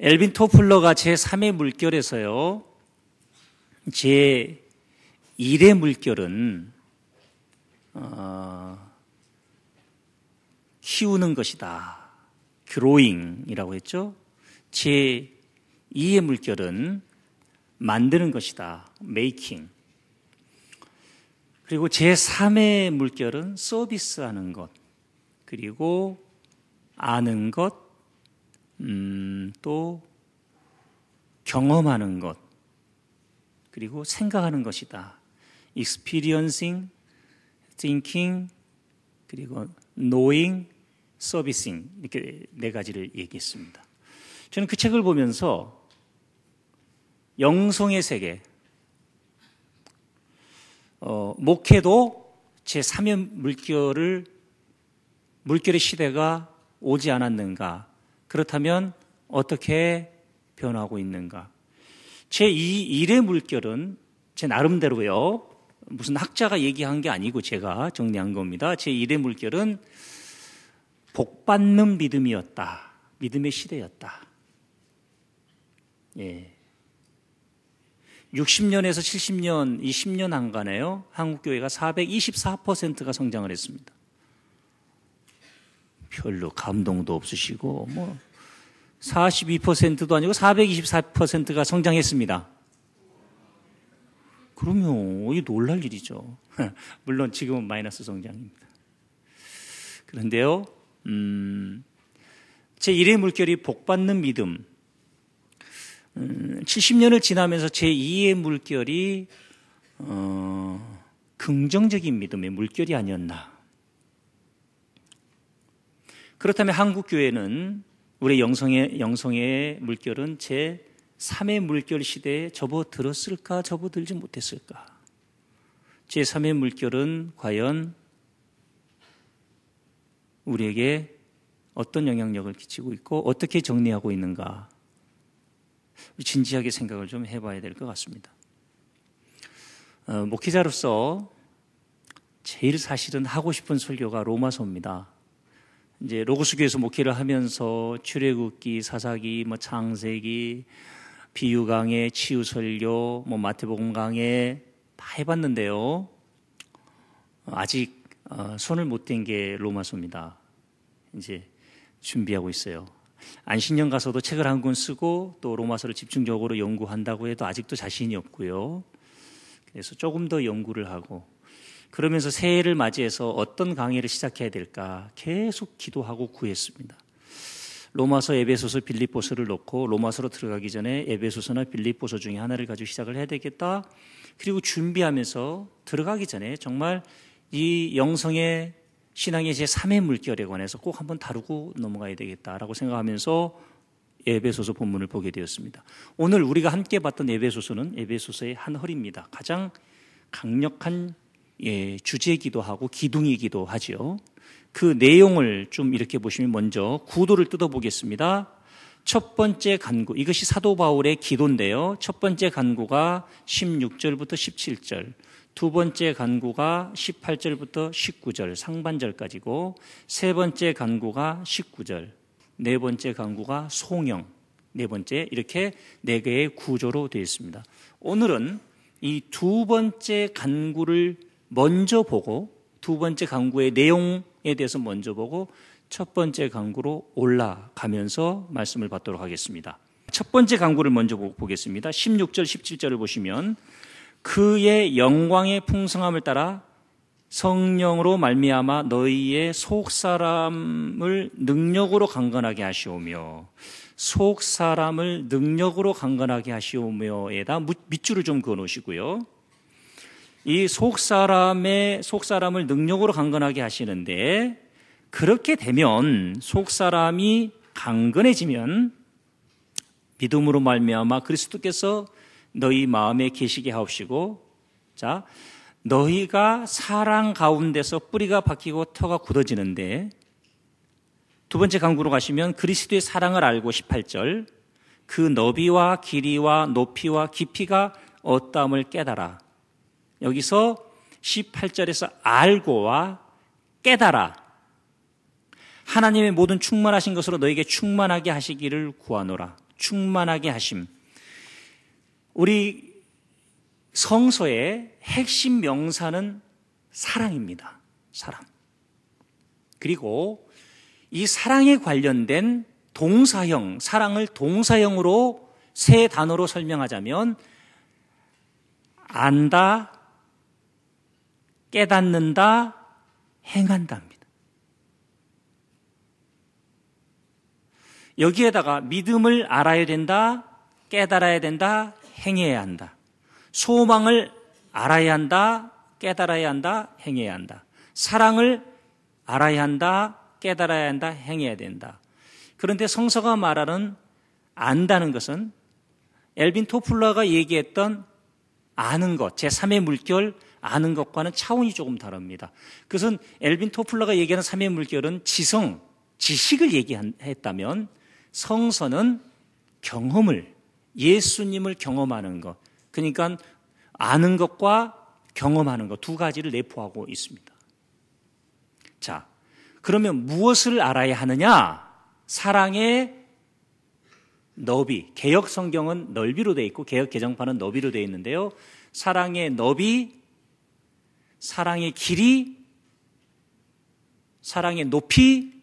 엘빈 토플러가 제3의 물결에서요, 제1의 물결은 키우는 것이다. growing이라고 했죠. 제2의 물결은 만드는 것이다. making. 그리고 제3의 물결은 서비스하는 것, 그리고 아는 것, 또 경험하는 것, 그리고 생각하는 것이다. experiencing, thinking, 그리고 knowing, servicing, 이렇게 네 가지를 얘기했습니다. 저는 그 책을 보면서 영성의 세계, 목회도 제3의 물결의 시대가 오지 않았는가? 그렇다면 어떻게 변하고 있는가? 제1의 물결은 제 나름대로요, 무슨 학자가 얘기한 게 아니고 제가 정리한 겁니다. 제1의 물결은 복받는 믿음이었다. 믿음의 시대였다. 예. 60년에서 70년, 이 10년 한간에요, 한국교회가 424%가 성장을 했습니다. 별로 감동도 없으시고, 42%도 아니고 424%가 성장했습니다. 그러면, 이 놀랄 일이죠. 물론 지금은 마이너스 성장입니다. 그런데요, 제1의 물결이 복받는 믿음, 70년을 지나면서 제2의 물결이 긍정적인 믿음의 물결이 아니었나. 그렇다면 한국교회는, 우리 영성의 물결은 제3의 물결 시대에 접어들었을까, 접어들지 못했을까? 제3의 물결은 과연 우리에게 어떤 영향력을 끼치고 있고 어떻게 정리하고 있는가? 진지하게 생각을 좀 해봐야 될 것 같습니다. 목회자로서 제일 사실은 하고 싶은 설교가 로마서입니다. 이제 로고스교에서 목회를 하면서 출애굽기, 사사기, 창세기, 비유 강해, 치유 설교, 마태복음 강해 다 해봤는데요. 아직 손을 못 댄 게 로마서입니다. 이제 준비하고 있어요. 안식년 가서도 책을 한 권 쓰고 또 로마서를 집중적으로 연구한다고 해도 아직도 자신이 없고요. 그래서 조금 더 연구를 하고, 그러면서 새해를 맞이해서 어떤 강의를 시작해야 될까 계속 기도하고 구했습니다. 로마서, 에베소서, 빌립보서를 놓고 로마서로 들어가기 전에 에베소서나 빌립보서 중에 하나를 가지고 시작을 해야 되겠다. 그리고 준비하면서 들어가기 전에 정말 이 영성의 신앙의 제3의 물결에 관해서 꼭 한번 다루고 넘어가야 되겠다라고 생각하면서 에베소서 본문을 보게 되었습니다. 오늘 우리가 함께 봤던 에베소서는 에베소서의 한 허리입니다. 가장 강력한 주제이기도 하고 기둥이기도 하죠. 그 내용을 좀 이렇게 보시면 먼저 구도를 뜯어보겠습니다. 첫 번째 간구, 이것이 사도 바울의 기도인데요. 첫 번째 간구가 16절부터 17절, 두 번째 간구가 18절부터 19절 상반절까지고, 세 번째 간구가 19절, 네 번째 간구가 송영, 네 번째, 이렇게 네 개의 구조로 되어 있습니다. 오늘은 이 두 번째 간구를 먼저 보고, 두 번째 간구의 내용에 대해서 먼저 보고 첫 번째 간구로 올라가면서 말씀을 받도록 하겠습니다. 첫 번째 간구를 먼저 보겠습니다. 16절, 17절을 보시면, 그의 영광의 풍성함을 따라 성령으로 말미암아 너희의 속사람을 능력으로 강건하게 하시오며, 속사람을 능력으로 강건하게 하시오며에다 밑줄을 좀 그어 놓으시고요. 이 속사람을 능력으로 강건하게 하시는데, 그렇게 되면, 속사람이 강건해지면 믿음으로 말미암아 그리스도께서 너희 마음에 계시게 하옵시고, 자, 너희가 사랑 가운데서 뿌리가 박히고 터가 굳어지는데, 두 번째 강구로 가시면 그리스도의 사랑을 알고 18절, 그 너비와 길이와 높이와 깊이가 어떠함을 깨달아. 여기서 18절에서 알고와 깨달아, 하나님의 모든 충만하신 것으로 너에게 충만하게 하시기를 구하노라. 충만하게 하심. 우리 성서의 핵심 명사는 사랑입니다. 사랑. 그리고 이 사랑에 관련된 동사형, 사랑을 동사형으로 세 단어로 설명하자면 안다, 깨닫는다, 행한다입니다. 여기에다가 믿음을 알아야 된다, 깨달아야 된다, 행해야 한다. 소망을 알아야 한다, 깨달아야 한다, 행해야 한다. 사랑을 알아야 한다, 깨달아야 한다, 행해야 된다. 그런데 성서가 말하는 안다는 것은 엘빈 토플러가 얘기했던 아는 것, 제3의 물결, 아는 것과는 차원이 조금 다릅니다. 그것은 엘빈 토플러가 얘기하는 3의 물결은 지성, 지식을 얘기했다면 성서는 경험을, 예수님을 경험하는 것, 그러니까 아는 것과 경험하는 것 두 가지를 내포하고 있습니다. 자, 그러면 무엇을 알아야 하느냐? 사랑의 너비, 개역 성경은 넓이로 되어 있고 개역 개정판은 너비로 되어 있는데요. 사랑의 너비, 사랑의 길이, 사랑의 높이,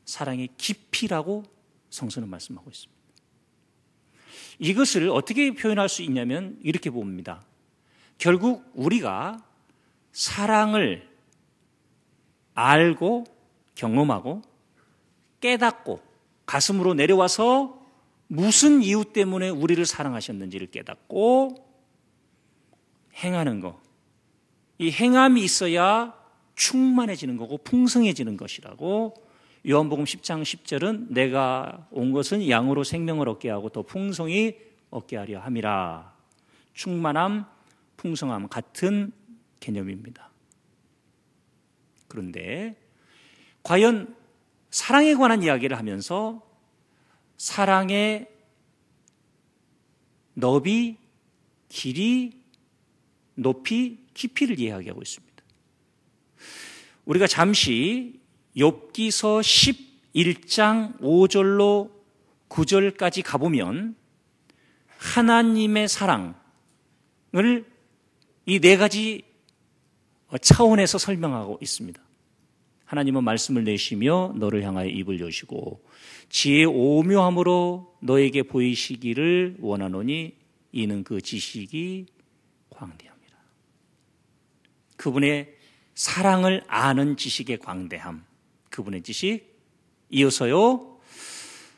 사랑의 깊이라고 성서는 말씀하고 있습니다. 이것을 어떻게 표현할 수 있냐면 이렇게 봅니다. 결국 우리가 사랑을 알고 경험하고 깨닫고 가슴으로 내려와서 무슨 이유 때문에 우리를 사랑하셨는지를 깨닫고 행하는 것. 이 행함이 있어야 충만해지는 거고 풍성해지는 것이라고 요한복음 10장 10절은 내가 온 것은 양으로 생명을 얻게 하고 더 풍성히 얻게 하려 함이라. 충만함, 풍성함 같은 개념입니다. 그런데 과연 사랑에 관한 이야기를 하면서 사랑의 너비, 길이, 높이, 깊이를 이야기하고 있습니다. 우리가 잠시 욥기서 11장 5절로 9절까지 가보면 하나님의 사랑을 이 네 가지 차원에서 설명하고 있습니다. 하나님은 말씀을 내시며 너를 향하여 입을 여시고 지혜의 오묘함으로 너에게 보이시기를 원하노니 이는 그 지식이 광대함이라. 그분의 사랑을 아는 지식의 광대함, 그분의 지식. 이어서요,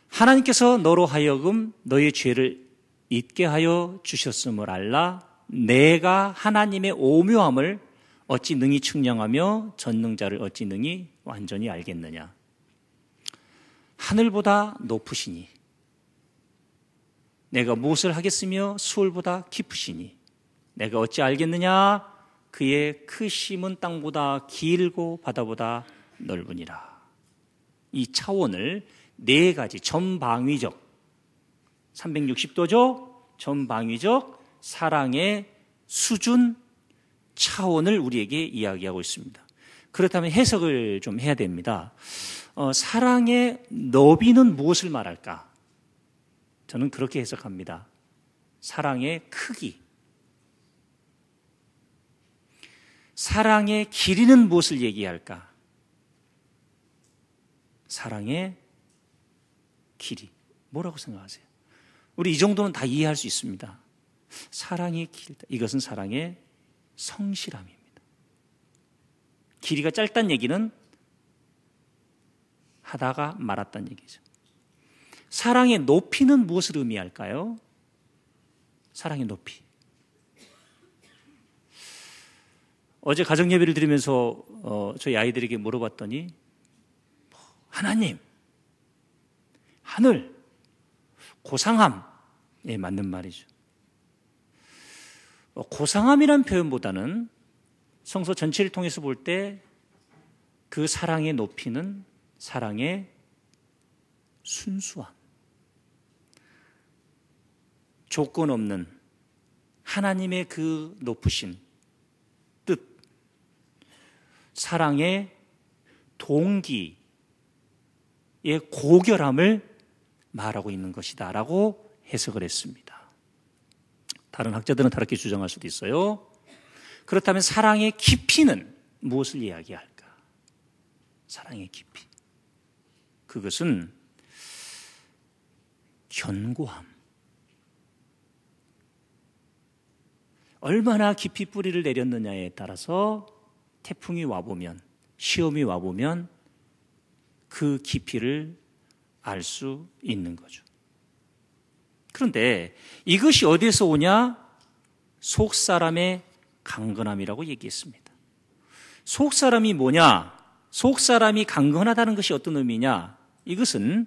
하나님께서 너로 하여금 너의 죄를 잊게 하여 주셨음을 알라. 내가 하나님의 오묘함을 어찌 능히 측량하며 전능자를 어찌 능히 완전히 알겠느냐. 하늘보다 높으시니 내가 무엇을 하겠으며 수월보다 깊으시니 내가 어찌 알겠느냐. 그의 크심은 땅보다 길고 바다보다 넓으니라. 이 차원을 네 가지 전방위적 360도죠. 전방위적 사랑의 수준 차원을 우리에게 이야기하고 있습니다. 그렇다면 해석을 좀 해야 됩니다. 사랑의 너비는 무엇을 말할까? 저는 그렇게 해석합니다. 사랑의 크기. 사랑의 길이는 무엇을 얘기할까? 사랑의 길이. 뭐라고 생각하세요? 우리 이 정도는 다 이해할 수 있습니다. 사랑의 길다. 이것은 사랑의 성실함입니다. 길이가 짧다는 얘기는 하다가 말았다는 얘기죠. 사랑의 높이는 무엇을 의미할까요? 사랑의 높이. 어제 가정예배를 드리면서 저희 아이들에게 물어봤더니 하나님, 하늘, 고상함에 맞는 말이죠. 고상함이란 표현보다는 성서 전체를 통해서 볼 때 그 사랑의 높이는 사랑의 순수함, 조건 없는 하나님의 그 높으신 뜻, 사랑의 동기의 고결함을 말하고 있는 것이다 라고 해석을 했습니다. 다른 학자들은 다르게 주장할 수도 있어요. 그렇다면 사랑의 깊이는 무엇을 이야기할까? 사랑의 깊이. 그것은 견고함. 얼마나 깊이 뿌리를 내렸느냐에 따라서 태풍이 와보면, 시험이 와보면 그 깊이를 알 수 있는 거죠. 그런데 이것이 어디에서 오냐? 속 사람의 강건함이라고 얘기했습니다. 속 사람이 뭐냐? 속 사람이 강건하다는 것이 어떤 의미냐? 이것은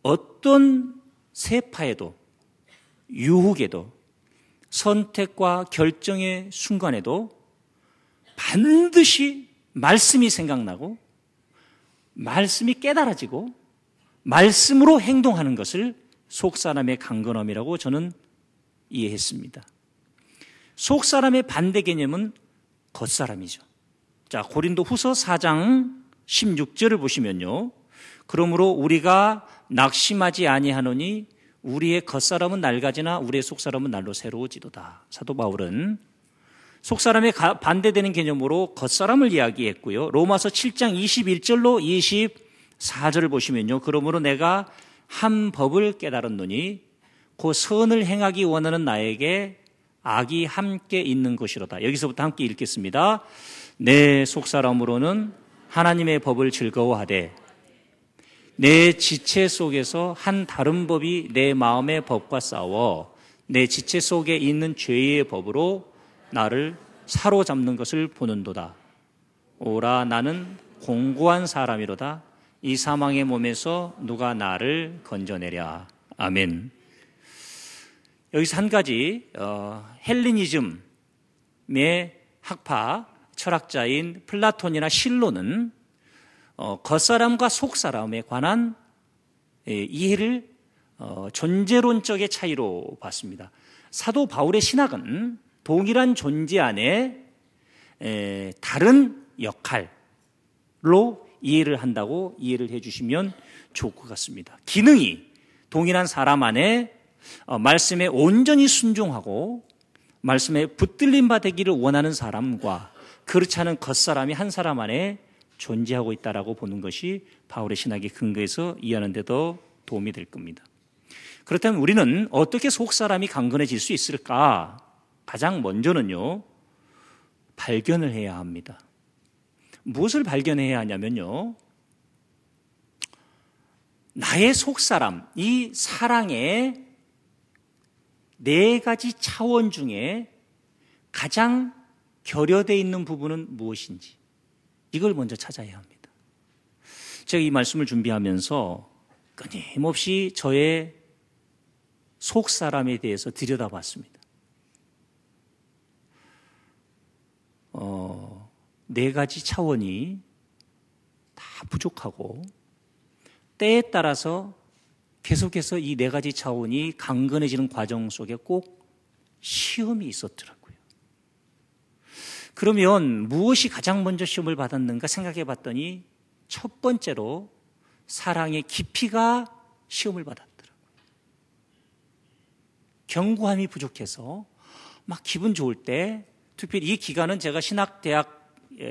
어떤 세파에도, 유혹에도, 선택과 결정의 순간에도 반드시 말씀이 생각나고 말씀이 깨달아지고 말씀으로 행동하는 것을 속 사람의 강건함이라고 저는 이해했습니다. 속 사람의 반대 개념은 겉사람이죠. 자, 고린도 후서 4장 16절을 보시면요. 그러므로 우리가 낙심하지 아니하노니 우리의 겉사람은 낡아지나 우리의 속사람은 날로 새로워지도다. 사도 바울은 속사람에 반대되는 개념으로 겉사람을 이야기했고요. 로마서 7장 21절로 24절을 보시면요. 그러므로 내가 한 법을 깨달았노니 그 선을 행하기 원하는 나에게 악이 함께 있는 것이로다. 여기서부터 함께 읽겠습니다. 내 속사람으로는 하나님의 법을 즐거워하되 내 지체 속에서 한 다른 법이 내 마음의 법과 싸워 내 지체 속에 있는 죄의 법으로 나를 사로잡는 것을 보는도다. 오라 나는 공고한 사람이로다. 이 사망의 몸에서 누가 나를 건져내랴. 아멘. 여기서 한 가지 헬레니즘의 학파 철학자인 플라톤이나 실로는 겉사람과 속사람에 관한 이해를 존재론적의 차이로 봤습니다. 사도 바울의 신학은 동일한 존재 안에 다른 역할로 이해를 한다고 이해를 해주시면 좋을 것 같습니다. 기능이 동일한 사람 안에 말씀에 온전히 순종하고 말씀에 붙들림 받기를 원하는 사람과 그렇지 않은 겉사람이 한 사람 안에 존재하고 있다라고 보는 것이 바울의 신학의 근거에서 이해하는 데도 도움이 될 겁니다. 그렇다면 우리는 어떻게 속사람이 강건해질 수 있을까? 가장 먼저는요, 발견을 해야 합니다. 무엇을 발견해야 하냐면요, 나의 속사람, 이 사랑의 네 가지 차원 중에 가장 결여되어 있는 부분은 무엇인지 이걸 먼저 찾아야 합니다. 제가 이 말씀을 준비하면서 끊임없이 저의 속사람에 대해서 들여다봤습니다. 네 가지 차원이 다 부족하고 때에 따라서 계속해서 이 네 가지 차원이 강건해지는 과정 속에 꼭 시험이 있었더라고요. 그러면 무엇이 가장 먼저 시험을 받았는가 생각해 봤더니 첫 번째로 사랑의 깊이가 시험을 받았더라고요. 견고함이 부족해서 막 기분 좋을 때, 특별히 이 기간은 제가 신학대학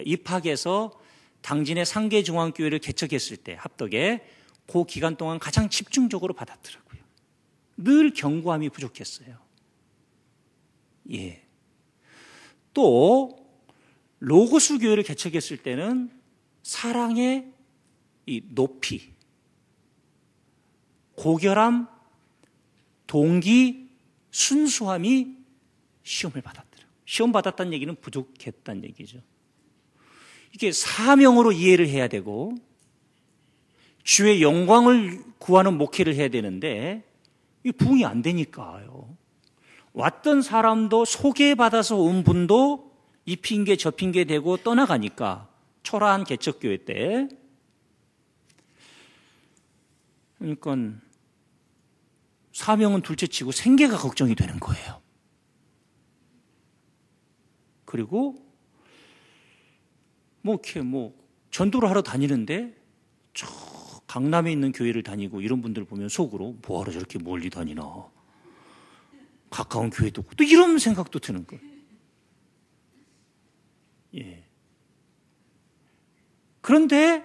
입학해서 당진의 상계중앙교회를 개척했을 때 합덕에 그 기간 동안 가장 집중적으로 받았더라고요. 늘 견고함이 부족했어요. 예. 또 로고스 교회를 개척했을 때는 사랑의 이 높이, 고결함, 동기, 순수함이 시험을 받았더라고요. 시험 받았다는 얘기는 부족했다는 얘기죠. 이게 사명으로 이해를 해야 되고 주의 영광을 구하는 목회를 해야 되는데 이 부응이 안 되니까요. 왔던 사람도 소개받아서 온 분도 이 핑계 저 핑계 대고 떠나가니까, 초라한 개척교회 때. 그러니까 사명은 둘째치고 생계가 걱정이 되는 거예요. 그리고 이렇게 전도를 하러 다니는데 강남에 있는 교회를 다니고 이런 분들 보면 속으로 뭐하러 저렇게 멀리 다니나. 가까운 교회도 없고 또 이런 생각도 드는 거예요. 예. 그런데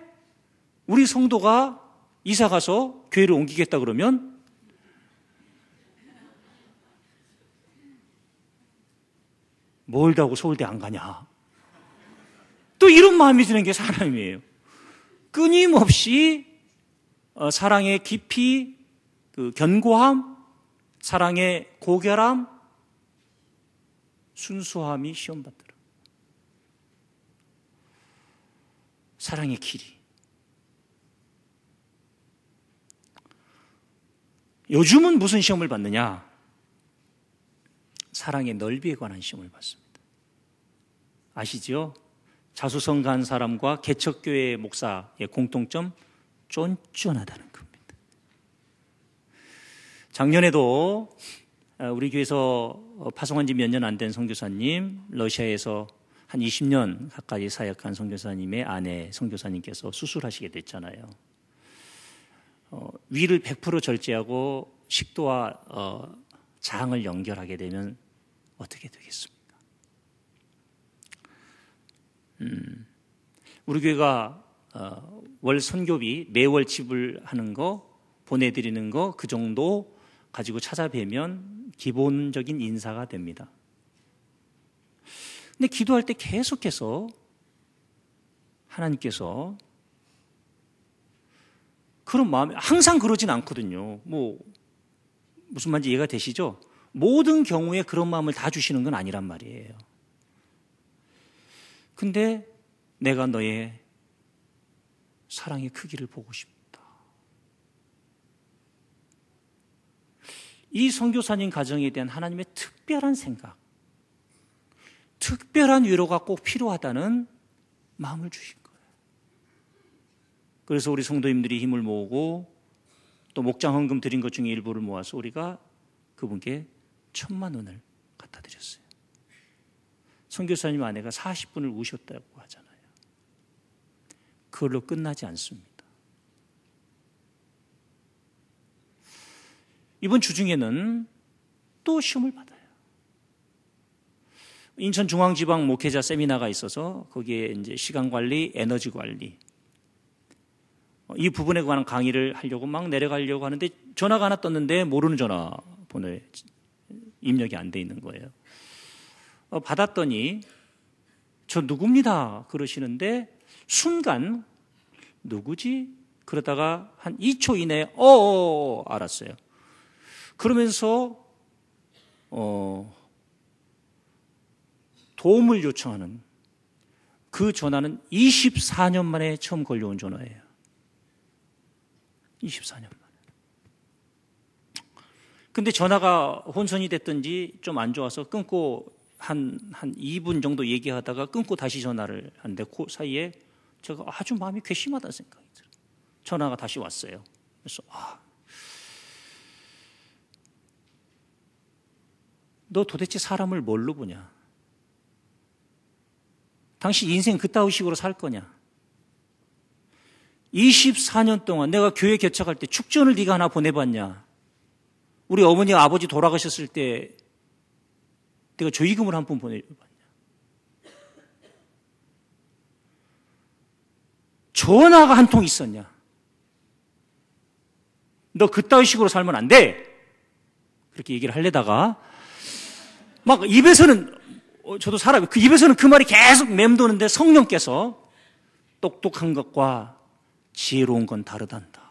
우리 성도가 이사 가서 교회를 옮기겠다 그러면 멀다 고 서울대 안 가냐. 또 이런 마음이 드는 게 사람이에요. 끊임없이 사랑의 깊이, 그 견고함, 사랑의 고결함, 순수함이 시험받더라. 사랑의 길이. 요즘은 무슨 시험을 받느냐? 사랑의 넓이에 관한 시험을 받습니다. 아시죠? 자수성 간 사람과 개척교회 목사의 공통점, 쫀쫀하다는 겁니다. 작년에도 우리 교회에서 파송한 지 몇 년 안 된 선교사님, 러시아에서 한 20년 가까이 사역한 선교사님의 아내 선교사님께서 수술하시게 됐잖아요. 위를 100% 절제하고 식도와 장을 연결하게 되면 어떻게 되겠습니까? 우리 교회가 월 선교비 매월 지불하는 거, 보내드리는 거 그 정도 가지고 찾아뵈면 기본적인 인사가 됩니다. 근데 기도할 때 계속해서 하나님께서 그런 마음이 항상 그러진 않거든요. 무슨 말인지 이해가 되시죠? 모든 경우에 그런 마음을 다 주시는 건 아니란 말이에요. 근데 내가 너의 사랑의 크기를 보고 싶다. 이 선교사님 가정에 대한 하나님의 특별한 생각, 특별한 위로가 꼭 필요하다는 마음을 주신 거예요. 그래서 우리 성도님들이 힘을 모으고 또 목장 헌금 드린 것 중에 일부를 모아서 우리가 그분께 1,000만 원을 갖다 드렸어요. 선교사님 아내가 40분을 우셨다고 하잖아요. 그걸로 끝나지 않습니다. 이번 주 중에는 또 시험을 받아요. 인천중앙지방 목회자 세미나가 있어서 거기에 이제 시간 관리, 에너지 관리 이 부분에 관한 강의를 하려고 막 내려가려고 하는데 전화가 하나 떴는데 모르는 전화번호에 입력이 안 돼 있는 거예요. 받았더니 저 누굽니다 그러시는데 순간 누구지? 그러다가 한 2초 이내에 알았어요. 그러면서 도움을 요청하는 그 전화는 24년 만에 처음 걸려온 전화예요. 24년 만에. 근데 전화가 혼선이 됐든지 좀 안 좋아서 끊고 한 2분 정도 얘기하다가 끊고 다시 전화를 하는데 그 사이에 제가 아주 마음이 괘씸하다는 생각이 들어요. 전화가 다시 왔어요. 그래서 너 도대체 사람을 뭘로 보냐? 당신 인생 그따위 식으로 살 거냐? 24년 동안 내가 교회 개척할 때 축전을 네가 하나 보내봤냐? 우리 어머니 아버지 돌아가셨을 때 내가 조의금을 한 푼 보내봤냐? 전화가 한 통 있었냐? 너 그따위 식으로 살면 안 돼! 그렇게 얘기를 하려다가 막 입에서는 저도 사람이 그 입에서는 그 말이 계속 맴도는데 성령께서 똑똑한 것과 지혜로운 건 다르단다.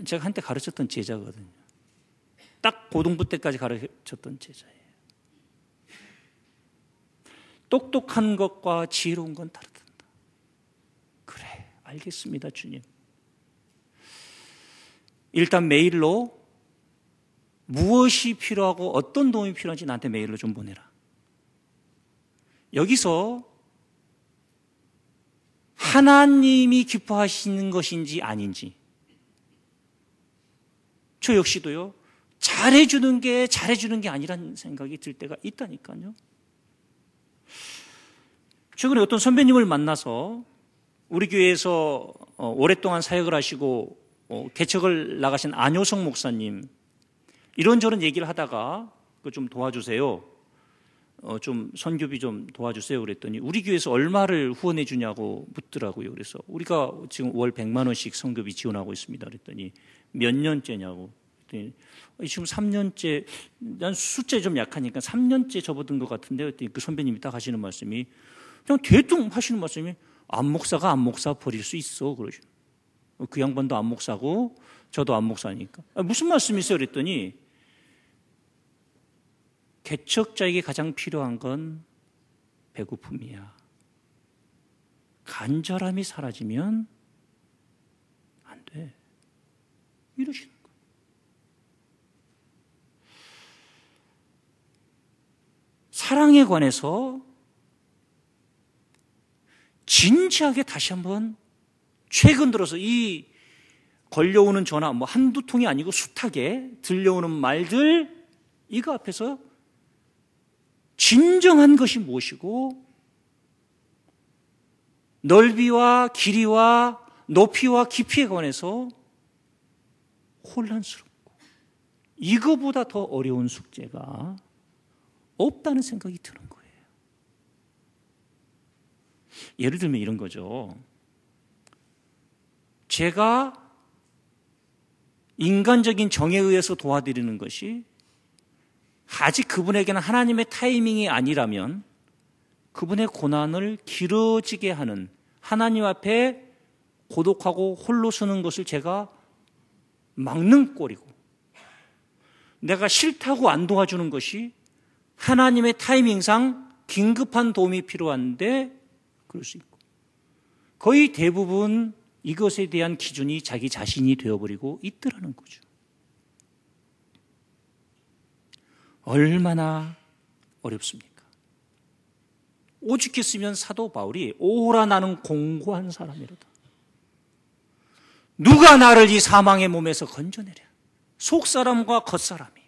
제가 한때 가르쳤던 제자거든요. 딱 고등부 때까지 가르쳤던 제자예요. 똑똑한 것과 지혜로운 건 다르단다. 그래, 알겠습니다, 주님. 일단 메일로 무엇이 필요하고 어떤 도움이 필요한지 나한테 메일로 좀 보내라. 여기서 하나님이 기뻐하시는 것인지 아닌지 저 역시도요, 잘해주는 게 아니라는 생각이 들 때가 있다니까요. 최근에 어떤 선배님을 만나서 우리 교회에서 오랫동안 사역을 하시고 개척을 나가신 안효성 목사님, 이런저런 얘기를 하다가 그거 좀 도와주세요. 좀 선교비 좀 도와주세요. 그랬더니 우리 교회에서 얼마를 후원해 주냐고 묻더라고요. 그래서 우리가 지금 월 100만 원씩 선교비 지원하고 있습니다. 그랬더니 몇 년째냐고. 그랬더니 지금 3년째, 난 숫자에 좀 약하니까 3년째 접어든 것 같은데, 그랬더니 그 선배님이 딱 하시는 말씀이, 그냥 대충 하시는 말씀이, 안 목사가 안 목사 버릴 수 있어. 그러죠. 그 양반도 안 목사고 저도 안 목사니까. 무슨 말씀이세요? 그랬더니 개척자에게 가장 필요한 건 배고픔이야. 간절함이 사라지면 안 돼. 이러시는 거예요. 사랑에 관해서 진지하게 다시 한번 최근 들어서 이 걸려오는 전화, 뭐 한두 통이 아니고 숱하게 들려오는 말들, 이거 앞에서 진정한 것이 무엇이고, 넓이와 길이와 높이와 깊이에 관해서 혼란스럽고, 이거보다 더 어려운 숙제가 없다는 생각이 드는 거예요. 예를 들면 이런 거죠. 제가 인간적인 정에 의해서 도와드리는 것이 아직 그분에게는 하나님의 타이밍이 아니라면 그분의 고난을 길어지게 하는, 하나님 앞에 고독하고 홀로 서는 것을 제가 막는 꼴이고, 내가 싫다고 안 도와주는 것이 하나님의 타이밍상 긴급한 도움이 필요한데 그럴 수 있고, 거의 대부분 이것에 대한 기준이 자기 자신이 되어버리고 있더라는 거죠. 얼마나 어렵습니까? 오죽했으면 사도 바울이 오라 나는 공고한 사람이로다. 누가 나를 이 사망의 몸에서 건져내랴. 속사람과 겉사람이.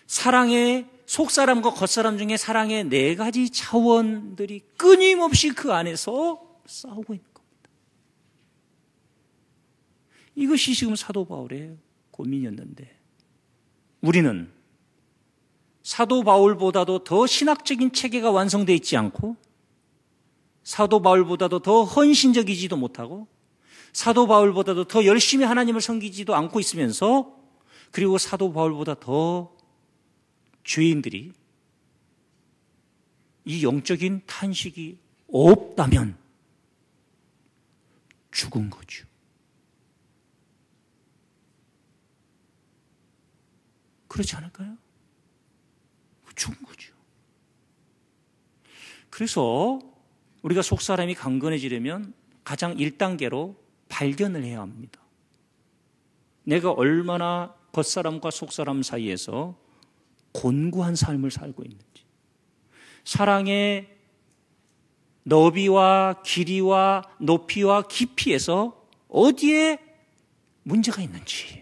사랑의 속사람과 겉사람 중에 사랑의 네 가지 차원들이 끊임없이 그 안에서 싸우고 있는 겁니다. 이것이 지금 사도 바울의 고민이었는데, 우리는 사도 바울보다도 더 신학적인 체계가 완성되어 있지 않고, 사도 바울보다도 더 헌신적이지도 못하고, 사도 바울보다도 더 열심히 하나님을 섬기지도 않고 있으면서, 그리고 사도 바울보다 더 죄인들이 이 영적인 탄식이 없다면 죽은 거죠. 그렇지 않을까요? 죽은 거죠. 그래서 우리가 속사람이 강건해지려면 가장 1단계로 발견을 해야 합니다. 내가 얼마나 겉사람과 속사람 사이에서 곤고한 삶을 살고 있는지, 사랑의 너비와 길이와 높이와 깊이에서 어디에 문제가 있는지.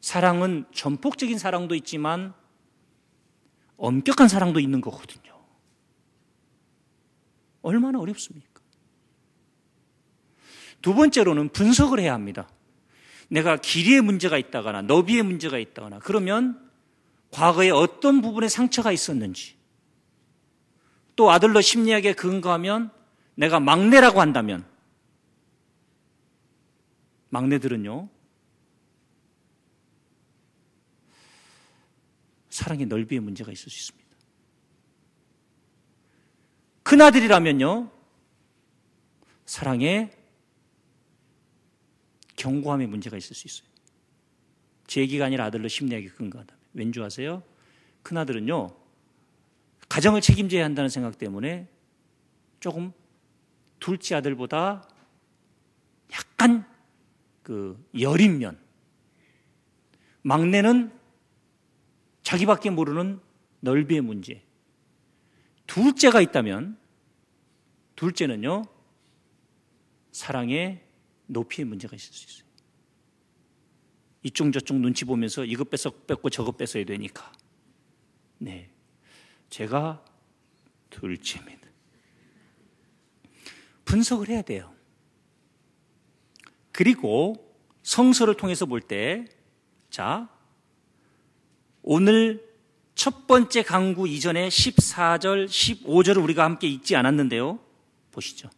사랑은 전폭적인 사랑도 있지만 엄격한 사랑도 있는 거거든요. 얼마나 어렵습니까? 두 번째로는 분석을 해야 합니다. 내가 길이에 문제가 있다거나 너비에 문제가 있다거나 그러면 과거에 어떤 부분에 상처가 있었는지, 또 아들러 심리학에 근거하면 내가 막내라고 한다면, 막내들은요 사랑의 넓이에 문제가 있을 수 있습니다. 큰아들이라면요 사랑의 견고함에 문제가 있을 수 있어요. 제 얘기가 아니라 아들러 심리학에 근거하다면. 왠 줄 아세요? 큰아들은요 가정을 책임져야 한다는 생각 때문에 조금 둘째 아들보다 약간 여린 면, 막내는 자기밖에 모르는 넓이의 문제. 둘째가 있다면 둘째는요 사랑의 높이의 문제가 있을 수 있어요. 이쪽 저쪽 눈치 보면서 이것 뺏고 저것 뺏어야 되니까. 네, 제가 둘째입니다. 분석을 해야 돼요. 그리고 성서를 통해서 볼 때, 자, 오늘 첫 번째 강구 이전에 14절, 15절을 우리가 함께 읽지 않았는데요. 보시죠.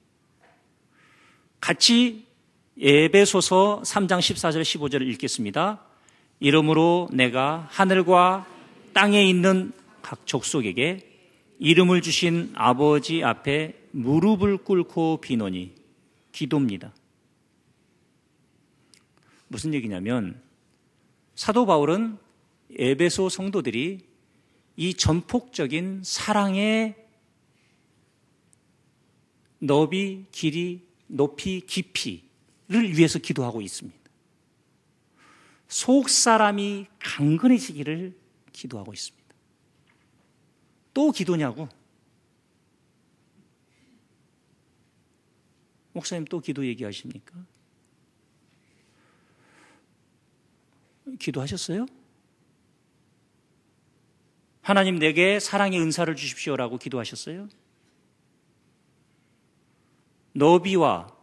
같이 에베소서 3장 14절, 15절을 읽겠습니다. 이러므로 내가 하늘과 땅에 있는 각 족속에게 이름을 주신 아버지 앞에 무릎을 꿇고 비노니, 기도입니다. 무슨 얘기냐면 사도 바울은 에베소 성도들이 이 전폭적인 사랑의 너비, 길이, 높이, 깊이를 위해서 기도하고 있습니다. 속 사람이 강건해지기를 기도하고 있습니다. 또 기도냐고? 목사님 또 기도 얘기하십니까? 기도하셨어요? 하나님 내게 사랑의 은사를 주십시오라고 기도하셨어요? 너비와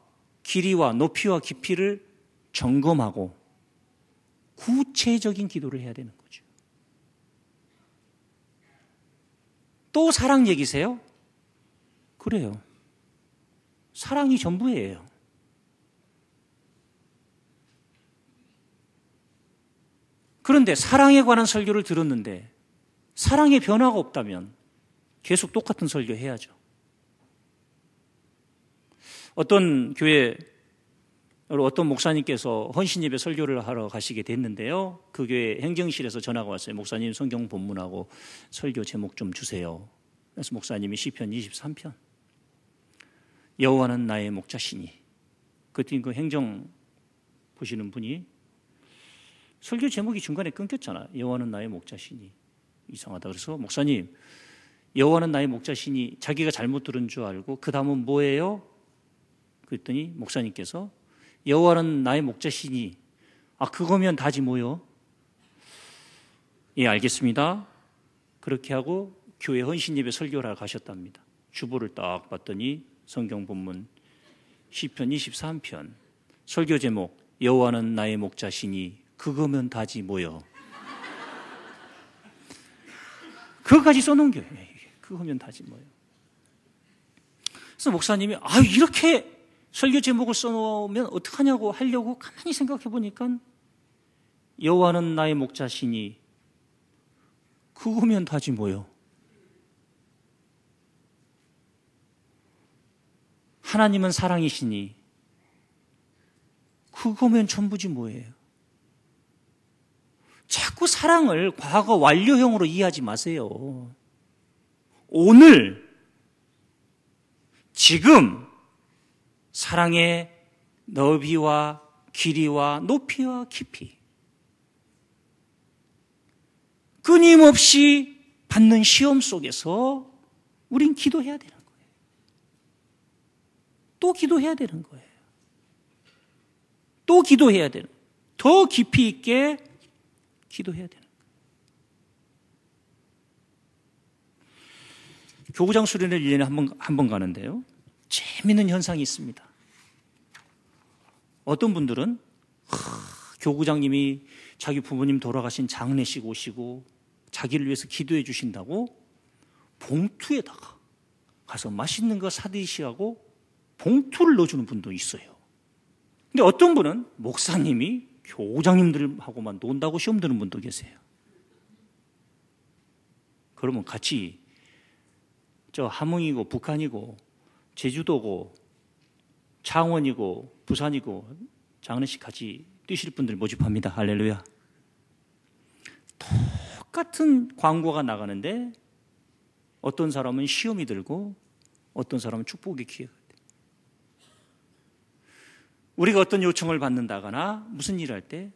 길이와 높이와 깊이를 점검하고 구체적인 기도를 해야 되는 거죠. 또 사랑 얘기세요? 그래요. 사랑이 전부예요. 그런데 사랑에 관한 설교를 들었는데 사랑의 변화가 없다면 계속 똑같은 설교 해야죠. 어떤 교회 어떤 목사님께서 헌신예배 설교를 하러 가시게 됐는데요. 그 교회 행정실에서 전화가 왔어요. 목사님 성경 본문하고 설교 제목 좀 주세요. 그래서 목사님이 시편 23편 여호와는 나의 목자시니, 그때 그 행정 보시는 분이 설교 제목이 중간에 끊겼잖아. 여호와는 나의 목자시니. 이상하다. 그래서 목사님 여호와는 나의 목자시니 자기가 잘못 들은 줄 알고 그 다음은 뭐예요? 그랬더니 목사님께서 여호와는 나의 목자시니, 그거면 다지 뭐요? 예, 알겠습니다. 그렇게 하고 교회 헌신예배 설교를 하러 가셨답니다. 주보를 딱 봤더니 성경 본문 시편 23편 설교 제목 여호와는 나의 목자시니 그거면 다지 뭐요? 그거까지 써놓은 거예요. 그거면 다지 뭐요? 그래서 목사님이 이렇게 설교 제목을 써놓으면 어떡하냐고 하려고 가만히 생각해 보니까 여호와는 나의 목자시니 그거면 다지 뭐요? 하나님은 사랑이시니 그거면 전부지 뭐예요? 자꾸 사랑을 과거 완료형으로 이해하지 마세요. 오늘, 지금 사랑의 너비와 길이와 높이와 깊이 끊임없이 받는 시험 속에서 우린 기도해야 되는 거예요. 또 기도해야 되는 거예요. 또 기도해야 되는 거예요. 더 깊이 있게 기도해야 되는 거예요. 교구장 수련을 1년에 한 번 가는데요. 재미있는 현상이 있습니다. 어떤 분들은 교구장님이 자기 부모님 돌아가신 장례식 오시고 자기를 위해서 기도해 주신다고 봉투에다가 가서 맛있는 거 사드시라고 봉투를 넣어주는 분도 있어요. 근데 어떤 분은 목사님이 교구장님들하고만 논다고 시험 드는 분도 계세요. 그러면 같이 저 함흥이고 북한이고 제주도고 창원이고 부산이고 장례식 같이 뛰실 분들 모집합니다. 할렐루야. 똑같은 광고가 나가는데 어떤 사람은 시험이 들고 어떤 사람은 축복의 기회가 돼요. 우리가 어떤 요청을 받는다거나 무슨 일을 할 때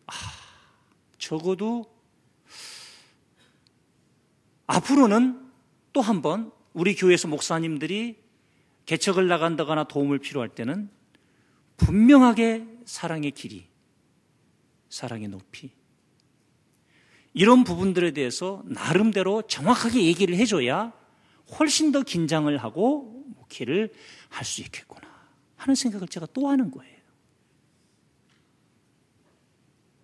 적어도 앞으로는 또 한 번 우리 교회에서 목사님들이 개척을 나간다거나 도움을 필요할 때는 분명하게 사랑의 길이, 사랑의 높이, 이런 부분들에 대해서 나름대로 정확하게 얘기를 해줘야 훨씬 더 긴장을 하고 목회를 할 수 있겠구나. 하는 생각을 제가 또 하는 거예요.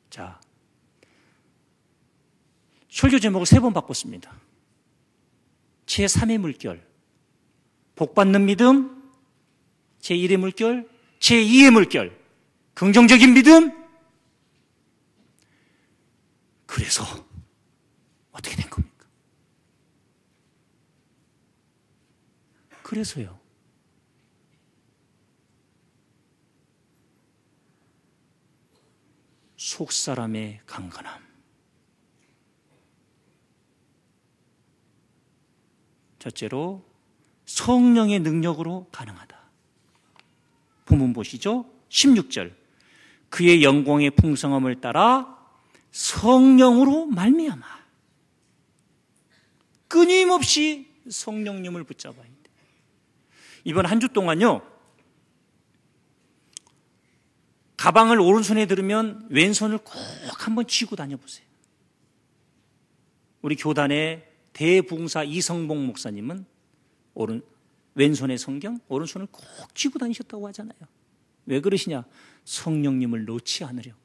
자, 설교 제목을 3번 바꿨습니다. 제3의 물결, 복받는 믿음, 제1의 물결, 제2의 물결, 긍정적인 믿음. 그래서 어떻게 된 겁니까? 그래서요. 속사람의 강건함. 첫째로 성령의 능력으로 가능하다. 본문 보시죠. 16절. 그의 영광의 풍성함을 따라 성령으로 말미암아. 끊임없이 성령님을 붙잡아야 돼. 이번 한 주 동안요, 가방을 오른손에 들으면 왼손을 꼭 한번 쥐고 다녀보세요. 우리 교단의 대부흥사 이성봉 목사님은 왼손에 성경, 오른손을 꼭 쥐고 다니셨다고 하잖아요. 왜 그러시냐? 성령님을 놓지 않으려고.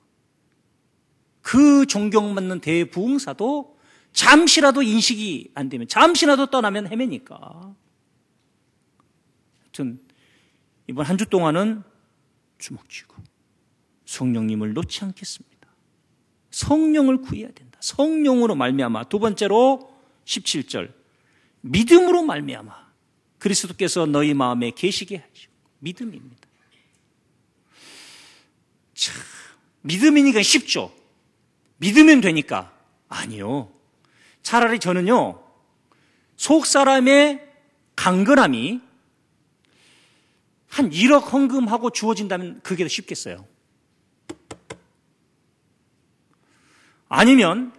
그 존경받는 대부흥사도 잠시라도 인식이 안 되면, 잠시라도 떠나면 헤매니까. 하여튼 이번 한 주 동안은 주먹 쥐고 성령님을 놓지 않겠습니다. 성령을 구해야 된다. 성령으로 말미암아. 두 번째로 17절. 믿음으로 말미암아. 그리스도께서 너희 마음에 계시게 하시고. 믿음입니다. 참, 믿음이니까 쉽죠. 믿으면 되니까. 아니요. 차라리 저는요, 속 사람의 강건함이 한 1억 헌금하고 주어진다면 그게 더 쉽겠어요. 아니면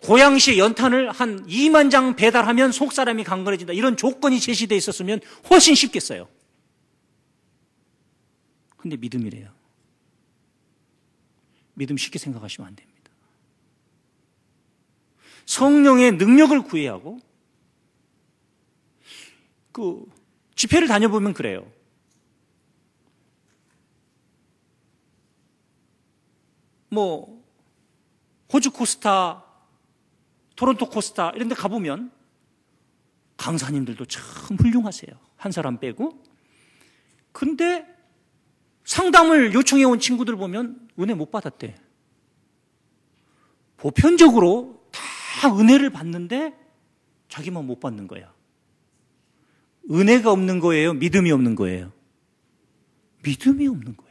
고양시에 연탄을 한 2만 장 배달하면 속 사람이 강건해진다. 이런 조건이 제시되어 있었으면 훨씬 쉽겠어요. 근데 믿음이래요. 믿음 쉽게 생각하시면 안 됩니다. 성령의 능력을 구해야 하고, 집회를 다녀보면 그래요. 호주 코스타, 토론토 코스타 이런 데 가보면 강사님들도 참 훌륭하세요. 한 사람 빼고. 근데 상담을 요청해 온 친구들 보면 은혜 못 받았대. 보편적으로 다 은혜를 받는데 자기만 못 받는 거야. 은혜가 없는 거예요? 믿음이 없는 거예요? 믿음이 없는 거예요.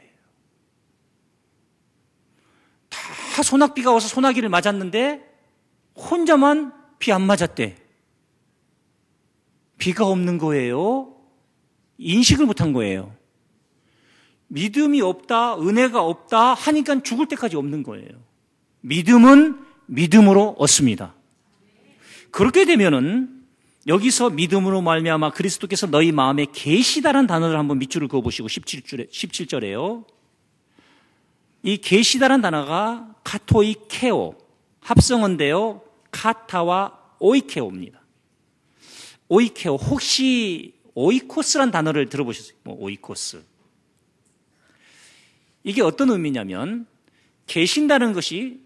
다 소낙비가 와서 소나기를 맞았는데 혼자만 비 안 맞았대. 비가 없는 거예요? 인식을 못한 거예요. 믿음이 없다, 은혜가 없다 하니까 죽을 때까지 없는 거예요. 믿음은 믿음으로 얻습니다. 그렇게 되면은 여기서 믿음으로 말미암아 그리스도께서 너희 마음에 계시다라는 단어를 한번 밑줄을 그어보시고 17절에요. 이 계시다라는 단어가 카토이케오, 합성어인데요. 카타와 오이케오입니다. 오이케오, 혹시 오이코스란 단어를 들어보셨어요? 오이코스. 이게 어떤 의미냐면 계신다는 것이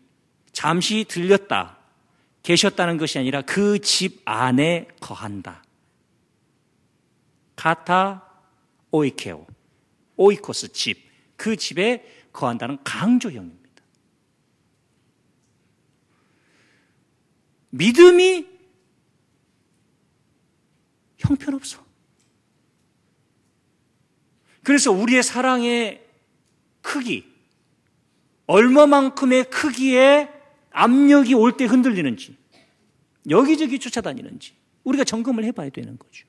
잠시 들렸다, 계셨다는 것이 아니라 그 집 안에 거한다. 카타 오이케오, 오이코스 집, 그 집에 거한다는 강조형입니다. 믿음이 형편없어. 그래서 우리의 사랑의 크기, 얼마만큼의 크기의 압력이 올 때 흔들리는지, 여기저기 쫓아다니는지 우리가 점검을 해봐야 되는 거죠.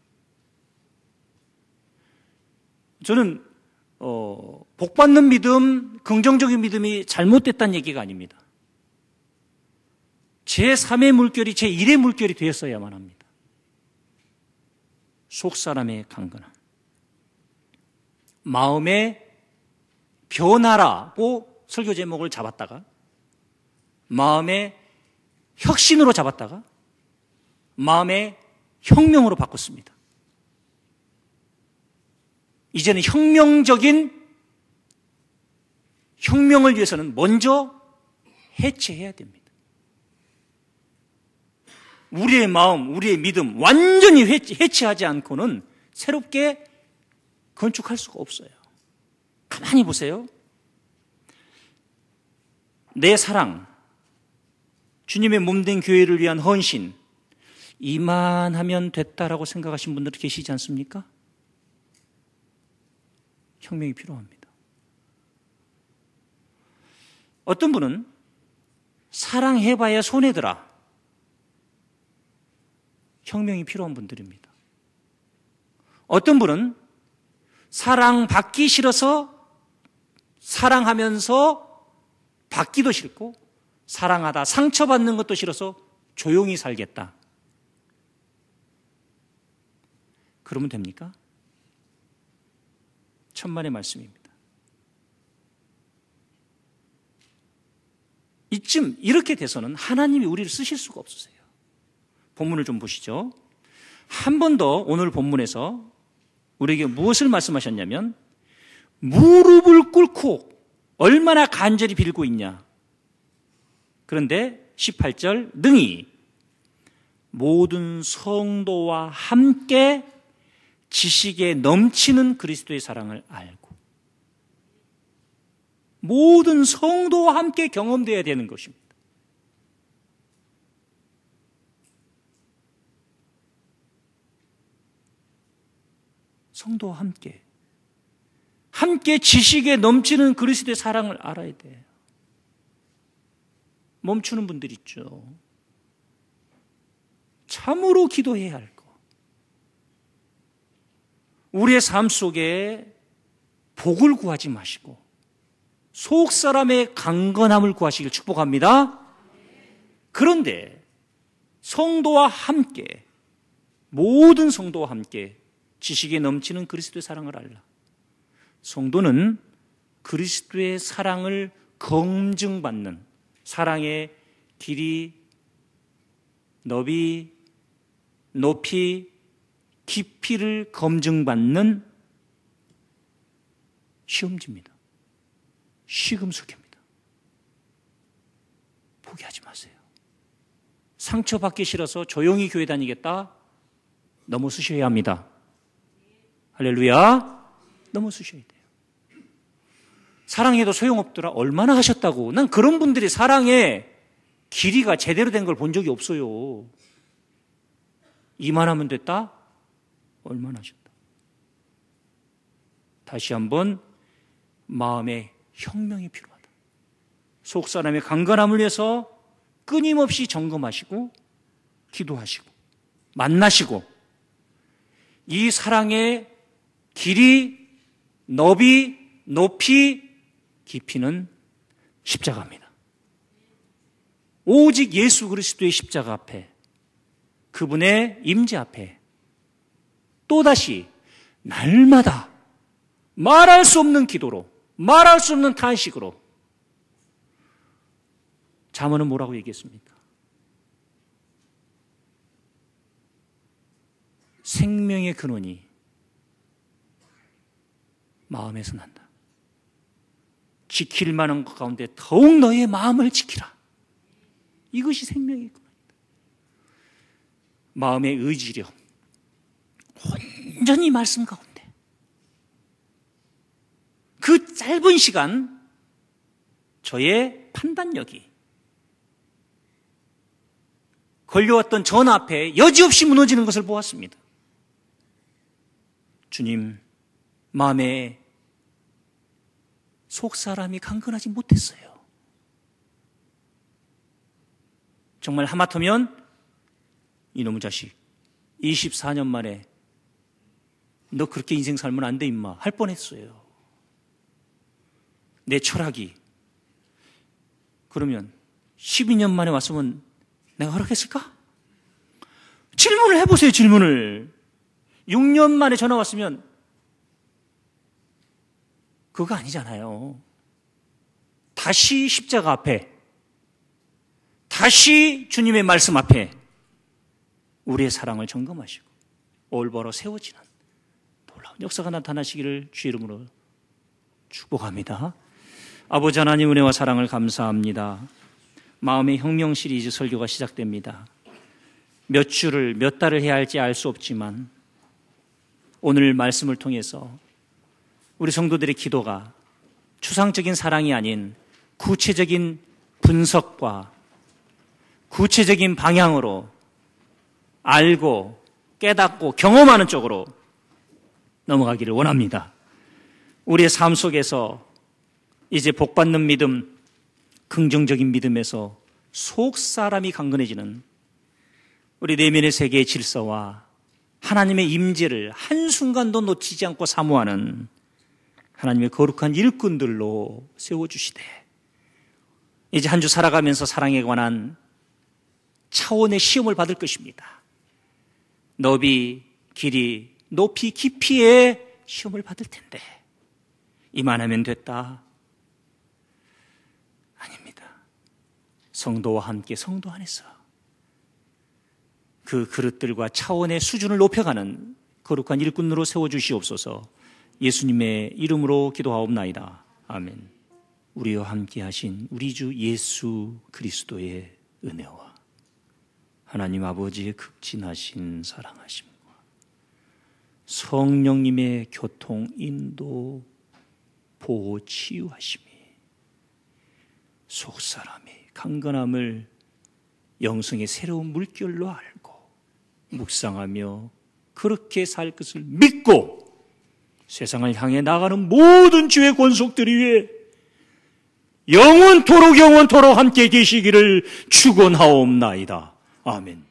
저는 복받는 믿음, 긍정적인 믿음이 잘못됐다는 얘기가 아닙니다. 제3의 물결이 제1의 물결이 되었어야만 합니다. 속사람의 강건함. 마음의 변화라고 설교 제목을 잡았다가, 마음의 혁신으로 잡았다가, 마음의 혁명으로 바꿨습니다. 이제는 혁명적인 혁명을 위해서는 먼저 해체해야 됩니다. 우리의 마음, 우리의 믿음 완전히 해체하지 않고는 새롭게 건축할 수가 없어요. 가만히 보세요. 내 사랑, 주님의 몸된 교회를 위한 헌신, 이만하면 됐다라고 생각하신 분들 계시지 않습니까? 혁명이 필요합니다. 어떤 분은 사랑해봐야 손해더라. 혁명이 필요한 분들입니다. 어떤 분은 사랑받기 싫어서 사랑하면서 받기도 싫고 사랑하다 상처받는 것도 싫어서 조용히 살겠다. 그러면 됩니까? 천만의 말씀입니다. 이쯤 이렇게 돼서는 하나님이 우리를 쓰실 수가 없으세요. 본문을 좀 보시죠. 한 번 더 오늘 본문에서 우리에게 무엇을 말씀하셨냐면 무릎을 꿇고 얼마나 간절히 빌고 있냐. 그런데 18절 능히 모든 성도와 함께 지식에 넘치는 그리스도의 사랑을 알고 모든 성도와 함께 경험되어야 되는 것입니다. 성도와 함께 지식에 넘치는 그리스도의 사랑을 알아야 돼요. 멈추는 분들 있죠. 참으로 기도해야 할 거. 우리의 삶 속에 복을 구하지 마시고 속 사람의 강건함을 구하시길 축복합니다. 그런데 성도와 함께 모든 성도와 함께 지식에 넘치는 그리스도의 사랑을 알라. 성도는 그리스도의 사랑을 검증받는 사랑의 길이, 너비, 높이, 깊이를 검증받는 시험지입니다. 시금석입니다. 포기하지 마세요. 상처받기 싫어서 조용히 교회 다니겠다? 넘어서셔야 합니다. 할렐루야. 넘어서셔야 돼요. 사랑해도 소용없더라. 얼마나 하셨다고. 난 그런 분들이 사랑의 길이가 제대로 된 걸 본 적이 없어요. 이만하면 됐다? 얼마나 하셨다. 다시 한번 마음의 혁명이 필요하다. 속 사람의 강건함을 위해서 끊임없이 점검하시고 기도하시고 만나시고 이 사랑의 길이, 너비, 높이, 깊이는 십자가입니다. 오직 예수 그리스도의 십자가 앞에 그분의 임재 앞에 또다시 날마다 말할 수 없는 기도로 말할 수 없는 탄식으로 잠언은 뭐라고 얘기했습니까? 생명의 근원이 마음에서 난다. 지킬 만한 것 가운데 더욱 너의 마음을 지키라. 이것이 생명의 근원이다. 마음의 의지력 온전히 말씀 가운데 그 짧은 시간 저의 판단력이 걸려왔던 전화 앞에 여지없이 무너지는 것을 보았습니다. 주님, 마음에 속 사람이 강건하지 못했어요. 정말 하마터면 이놈의 자식 24년 만에 너 그렇게 인생 살면 안 돼 임마 할 뻔했어요. 내 철학이 그러면 12년 만에 왔으면 내가 허락했을까? 질문을 해보세요. 질문을. 6년 만에 전화 왔으면 그거 아니잖아요. 다시 십자가 앞에 다시 주님의 말씀 앞에 우리의 사랑을 점검하시고 올바로 세워지는 놀라운 역사가 나타나시기를 주의 이름으로 축복합니다. 아버지 하나님 은혜와 사랑을 감사합니다. 마음의 혁명 시리즈 설교가 시작됩니다. 몇 주를 몇 달을 해야 할지 알 수 없지만 오늘 말씀을 통해서 우리 성도들의 기도가 추상적인 사랑이 아닌 구체적인 분석과 구체적인 방향으로 알고 깨닫고 경험하는 쪽으로 넘어가기를 원합니다. 우리의 삶 속에서 이제 복받는 믿음, 긍정적인 믿음에서 속 사람이 강건해지는 우리 내면의 세계의 질서와 하나님의 임재를 한순간도 놓치지 않고 사모하는 하나님의 거룩한 일꾼들로 세워주시되 이제 한 주 살아가면서 사랑에 관한 차원의 시험을 받을 것입니다. 너비, 길이, 높이, 깊이의 시험을 받을 텐데 이만하면 됐다. 아닙니다. 성도와 함께 성도 안에서 그 그릇들과 차원의 수준을 높여가는 거룩한 일꾼으로 세워주시옵소서. 예수님의 이름으로 기도하옵나이다. 아멘. 우리와 함께 하신 우리 주 예수 그리스도의 은혜와 하나님 아버지의 극진하신 사랑하심과 성령님의 교통, 인도, 보호, 치유하심이 속사람의 강건함을 영성의 새로운 물결로 알고 묵상하며 그렇게 살 것을 믿고 세상을 향해 나가는 모든 주의 권속들 위해 영원토록 함께 계시기를 축원하옵나이다. 아멘.